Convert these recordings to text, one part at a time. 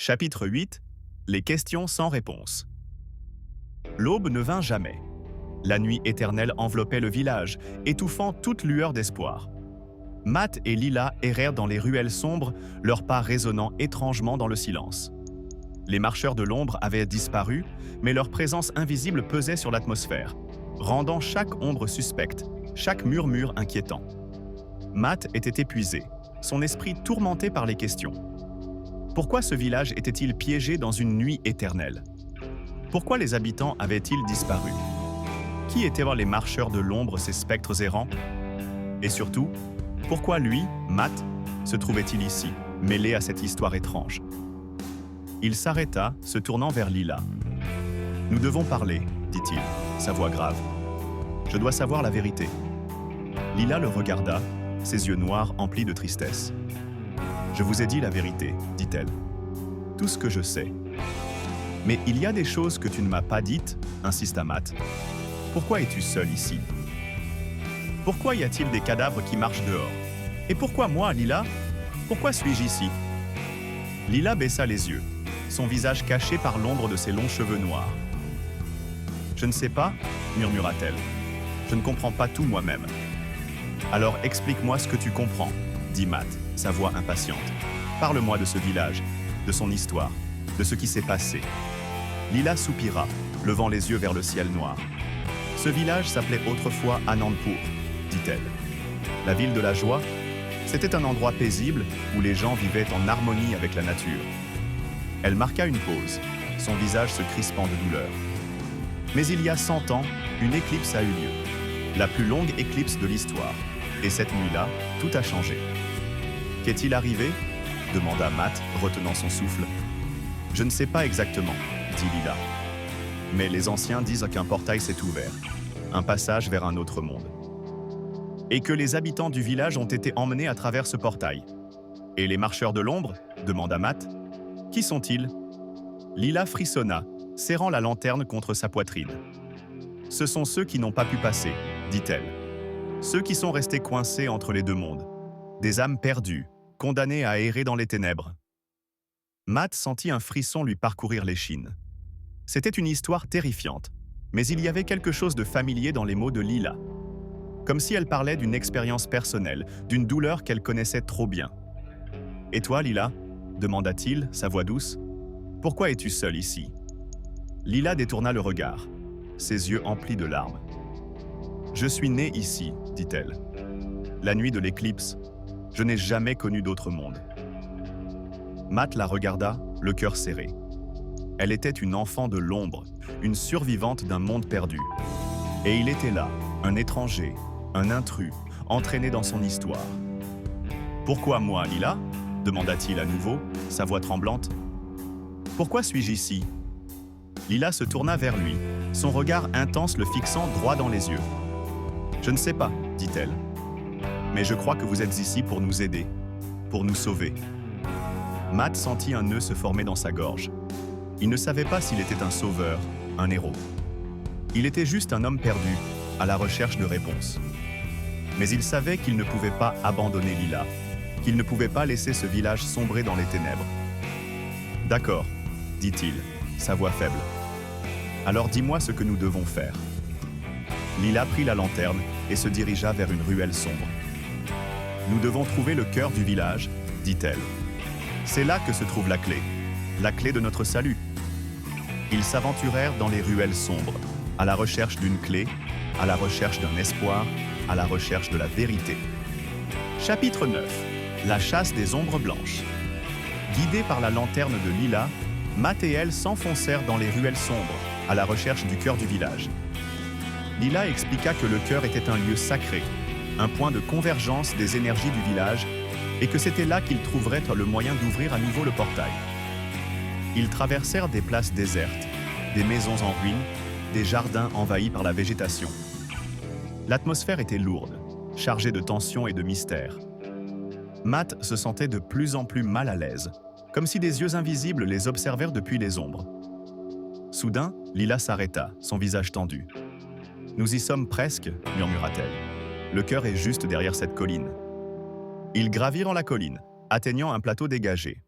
Chapitre 8. Les questions sans réponse. L'aube ne vint jamais. La nuit éternelle enveloppait le village, étouffant toute lueur d'espoir. Matt et Lila errèrent dans les ruelles sombres, leurs pas résonnant étrangement dans le silence. Les marcheurs de l'ombre avaient disparu, mais leur présence invisible pesait sur l'atmosphère, rendant chaque ombre suspecte, chaque murmure inquiétant. Matt était épuisé, son esprit tourmenté par les questions. Pourquoi ce village était-il piégé dans une nuit éternelle? Pourquoi les habitants avaient-ils disparu? Qui étaient les marcheurs de l'ombre, ces spectres errants? Et surtout, pourquoi lui, Matt, se trouvait-il ici, mêlé à cette histoire étrange? Il s'arrêta, se tournant vers Lila. « Nous devons parler, dit-il, sa voix grave. Je dois savoir la vérité. » Lila le regarda, ses yeux noirs emplis de tristesse. « Je vous ai dit la vérité, dit-elle. Tout ce que je sais. Mais il y a des choses que tu ne m'as pas dites, insista Matt. Pourquoi es-tu seul ici? Pourquoi y a-t-il des cadavres qui marchent dehors? Et pourquoi moi, Lila? Pourquoi suis-je ici? Lila baissa les yeux, son visage caché par l'ombre de ses longs cheveux noirs. Je ne sais pas, murmura-t-elle. Je ne comprends pas tout moi-même. Alors explique-moi ce que tu comprends, dit Matt, sa voix impatiente. Parle-moi de ce village, de son histoire, de ce qui s'est passé. Lila soupira, levant les yeux vers le ciel noir. Ce village s'appelait autrefois Anandpur, dit-elle. La ville de la joie, c'était un endroit paisible où les gens vivaient en harmonie avec la nature. Elle marqua une pause, son visage se crispant de douleur. Mais il y a 100 ans, une éclipse a eu lieu, la plus longue éclipse de l'histoire. Et cette nuit-là, tout a changé. Qu'est-il arrivé? Demanda Matt, retenant son souffle. Je ne sais pas exactement, dit Lila. Mais les anciens disent qu'un portail s'est ouvert, un passage vers un autre monde. Et que les habitants du village ont été emmenés à travers ce portail. Et les marcheurs de l'ombre? Demanda Matt. Qui sont-ils? Lila frissonna, serrant la lanterne contre sa poitrine. Ce sont ceux qui n'ont pas pu passer, dit-elle. Ceux qui sont restés coincés entre les deux mondes. Des âmes perdues, condamnées à errer dans les ténèbres. Matt sentit un frisson lui parcourir l'échine. C'était une histoire terrifiante, mais il y avait quelque chose de familier dans les mots de Lila. Comme si elle parlait d'une expérience personnelle, d'une douleur qu'elle connaissait trop bien. « Et toi, Lila ?» demanda-t-il, sa voix douce. « Pourquoi es-tu seule ici ?» Lila détourna le regard, ses yeux emplis de larmes. « Je suis née ici, dit-elle. La nuit de l'éclipse, je n'ai jamais connu d'autre monde. » Matt la regarda, le cœur serré. Elle était une enfant de l'ombre, une survivante d'un monde perdu. Et il était là, un étranger, un intrus, entraîné dans son histoire. « Pourquoi moi, Lila ?» demanda-t-il à nouveau, sa voix tremblante. « Pourquoi suis-je ici ?» Lila se tourna vers lui, son regard intense le fixant droit dans les yeux. « Je ne sais pas, dit-elle. Mais je crois que vous êtes ici pour nous aider, pour nous sauver. » Matt sentit un nœud se former dans sa gorge. Il ne savait pas s'il était un sauveur, un héros. Il était juste un homme perdu, à la recherche de réponses. Mais il savait qu'il ne pouvait pas abandonner Lila, qu'il ne pouvait pas laisser ce village sombrer dans les ténèbres. « D'accord, dit-il, sa voix faible. Alors dis-moi ce que nous devons faire. » Lila prit la lanterne et se dirigea vers une ruelle sombre. « Nous devons trouver le cœur du village, dit-elle. C'est là que se trouve la clé de notre salut. » Ils s'aventurèrent dans les ruelles sombres, à la recherche d'une clé, à la recherche d'un espoir, à la recherche de la vérité. Chapitre 9. La chasse des ombres blanches. Guidés par la lanterne de Lila, Matt et elle s'enfoncèrent dans les ruelles sombres, à la recherche du cœur du village. Lila expliqua que le cœur était un lieu sacré, un point de convergence des énergies du village, et que c'était là qu'ils trouveraient le moyen d'ouvrir à nouveau le portail. Ils traversèrent des places désertes, des maisons en ruine, des jardins envahis par la végétation. L'atmosphère était lourde, chargée de tension et de mystère. Matt se sentait de plus en plus mal à l'aise, comme si des yeux invisibles les observèrent depuis les ombres. Soudain, Lila s'arrêta, son visage tendu. « Nous y sommes presque, » murmura-t-elle. « Le cœur est juste derrière cette colline. » Ils gravirent la colline, atteignant un plateau dégagé.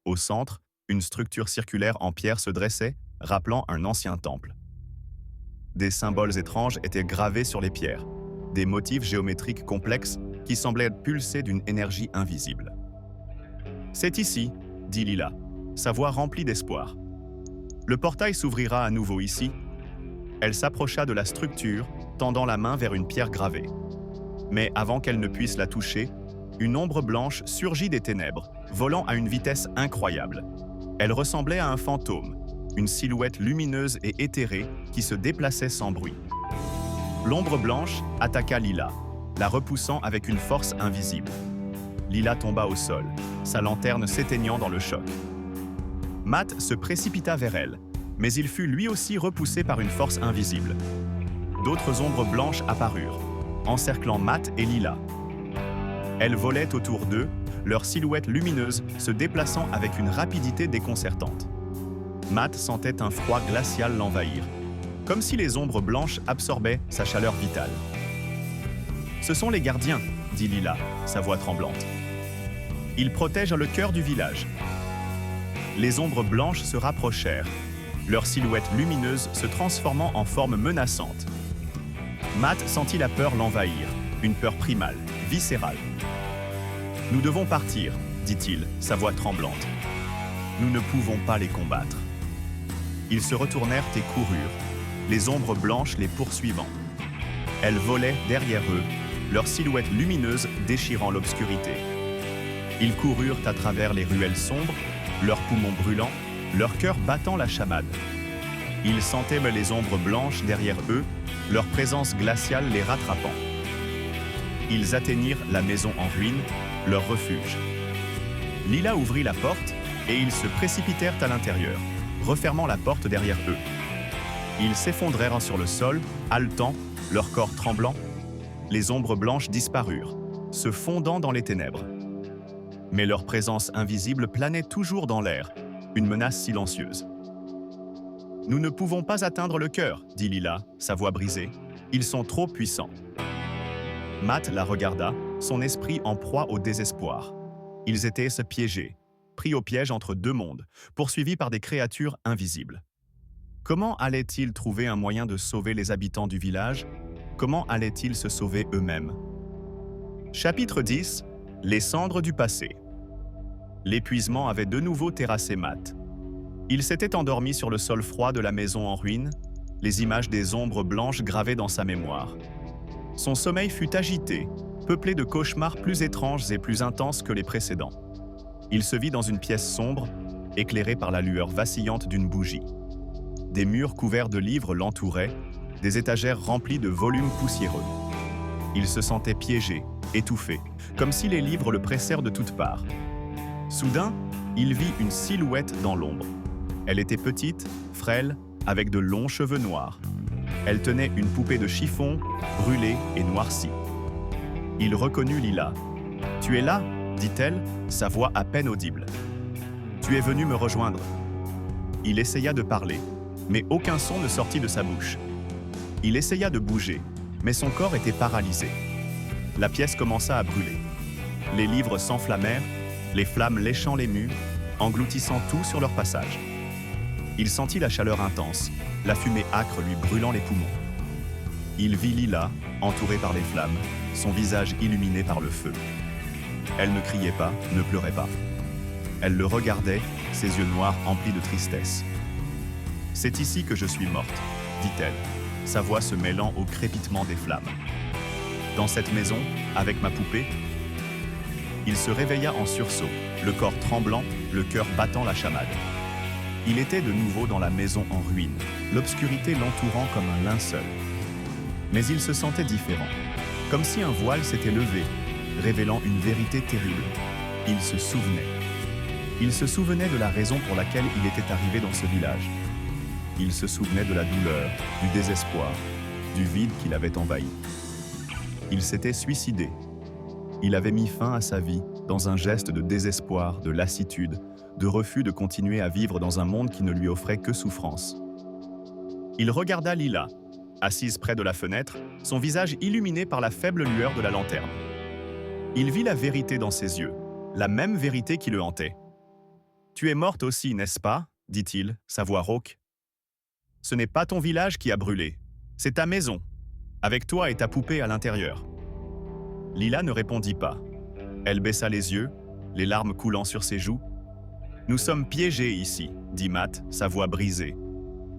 Au centre, Une structure circulaire en pierre se dressait, rappelant un ancien temple. Des symboles étranges étaient gravés sur les pierres, des motifs géométriques complexes qui semblaient pulser d'une énergie invisible. « C'est ici, » dit Lila, sa voix remplie d'espoir. « Le portail s'ouvrira à nouveau ici. » Elle s'approcha de la structure, tendant la main vers une pierre gravée. Mais avant qu'elle ne puisse la toucher, une ombre blanche surgit des ténèbres, volant à une vitesse incroyable. Elle ressemblait à un fantôme, une silhouette lumineuse et éthérée qui se déplaçait sans bruit. L'ombre blanche attaqua Lila, la repoussant avec une force invisible. Lila tomba au sol, sa lanterne s'éteignant dans le choc. Matt se précipita vers elle, mais il fut lui aussi repoussé par une force invisible. D'autres ombres blanches apparurent, encerclant Matt et Lila. Elles volaient autour d'eux, leurs silhouettes lumineuses se déplaçant avec une rapidité déconcertante. Matt sentait un froid glacial l'envahir, comme si les ombres blanches absorbaient sa chaleur vitale. « Ce sont les gardiens, » dit Lila, sa voix tremblante. « Ils protègent le cœur du village. » Les ombres blanches se rapprochèrent, leurs silhouettes lumineuses se transformant en formes menaçantes. Matt sentit la peur l'envahir, une peur primale, viscérale. « Nous devons partir, » dit-il, sa voix tremblante. « Nous ne pouvons pas les combattre. » Ils se retournèrent et coururent, les ombres blanches les poursuivant. Elles volaient derrière eux, leurs silhouettes lumineuses déchirant l'obscurité. Ils coururent à travers les ruelles sombres, leurs poumons brûlants, leur cœur battant la chamade. Ils sentaient les ombres blanches derrière eux, leur présence glaciale les rattrapant. Ils atteignirent la maison en ruine, leur refuge. Lila ouvrit la porte et ils se précipitèrent à l'intérieur, refermant la porte derrière eux. Ils s'effondrèrent sur le sol, haletants, leur corps tremblant. Les ombres blanches disparurent, se fondant dans les ténèbres. Mais leur présence invisible planait toujours dans l'air, une menace silencieuse. « Nous ne pouvons pas atteindre le cœur, » dit Lila, sa voix brisée. « Ils sont trop puissants. » Matt la regarda, son esprit en proie au désespoir. Ils étaient piégés, pris au piège entre deux mondes, poursuivis par des créatures invisibles. Comment allaient-ils trouver un moyen de sauver les habitants du village? Comment allaient-ils se sauver eux-mêmes? Chapitre 10. Les cendres du passé. L'épuisement avait de nouveau terrassé Matt. Il s'était endormi sur le sol froid de la maison en ruine, les images des ombres blanches gravées dans sa mémoire. Son sommeil fut agité, peuplé de cauchemars plus étranges et plus intenses que les précédents. Il se vit dans une pièce sombre, éclairée par la lueur vacillante d'une bougie. Des murs couverts de livres l'entouraient, des étagères remplies de volumes poussiéreux. Il se sentait piégé, étouffé, comme si les livres le pressèrent de toutes parts. Soudain, il vit une silhouette dans l'ombre. Elle était petite, frêle, avec de longs cheveux noirs. Elle tenait une poupée de chiffon, brûlée et noircie. Il reconnut Lila. « Tu es là ?» dit-elle, sa voix à peine audible. « Tu es venu me rejoindre. » Il essaya de parler, mais aucun son ne sortit de sa bouche. Il essaya de bouger, mais son corps était paralysé. La pièce commença à brûler. Les livres s'enflammèrent, les flammes léchant les murs, engloutissant tout sur leur passage. Il sentit la chaleur intense, la fumée âcre lui brûlant les poumons. Il vit Lila, entourée par les flammes, son visage illuminé par le feu. Elle ne criait pas, ne pleurait pas. Elle le regardait, ses yeux noirs emplis de tristesse. « C'est ici que je suis morte », dit-elle, sa voix se mêlant au crépitement des flammes. « Dans cette maison, avec ma poupée ?» Il se réveilla en sursaut, le corps tremblant, le cœur battant la chamade. Il était de nouveau dans la maison en ruine, l'obscurité l'entourant comme un linceul. Mais il se sentait différent, comme si un voile s'était levé, révélant une vérité terrible. Il se souvenait. Il se souvenait de la raison pour laquelle il était arrivé dans ce village. Il se souvenait de la douleur, du désespoir, du vide qui l'avait envahi. Il s'était suicidé. Il avait mis fin à sa vie dans un geste de désespoir, de lassitude, de refus de continuer à vivre dans un monde qui ne lui offrait que souffrance. Il regarda Lila, assise près de la fenêtre, son visage illuminé par la faible lueur de la lanterne. Il vit la vérité dans ses yeux, la même vérité qui le hantait. Tu es morte aussi, n'est-ce pas? Dit-il, sa voix rauque. Ce n'est pas ton village qui a brûlé, c'est ta maison, avec toi et ta poupée à l'intérieur. Lila ne répondit pas. Elle baissa les yeux, les larmes coulant sur ses joues. Nous sommes piégés ici, dit Matt, sa voix brisée,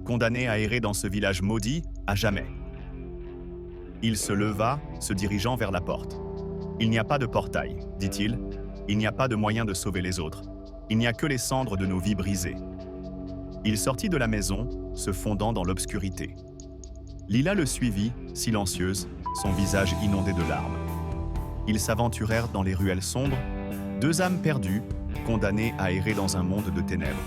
condamnés à errer dans ce village maudit à jamais. Il se leva, se dirigeant vers la porte. Il n'y a pas de portail, dit-il. Il n'y a pas de moyen de sauver les autres. Il n'y a que les cendres de nos vies brisées. Il sortit de la maison, se fondant dans l'obscurité. Lila le suivit, silencieuse, son visage inondé de larmes. Ils s'aventurèrent dans les ruelles sombres, deux âmes perdues, condamnées à errer dans un monde de ténèbres.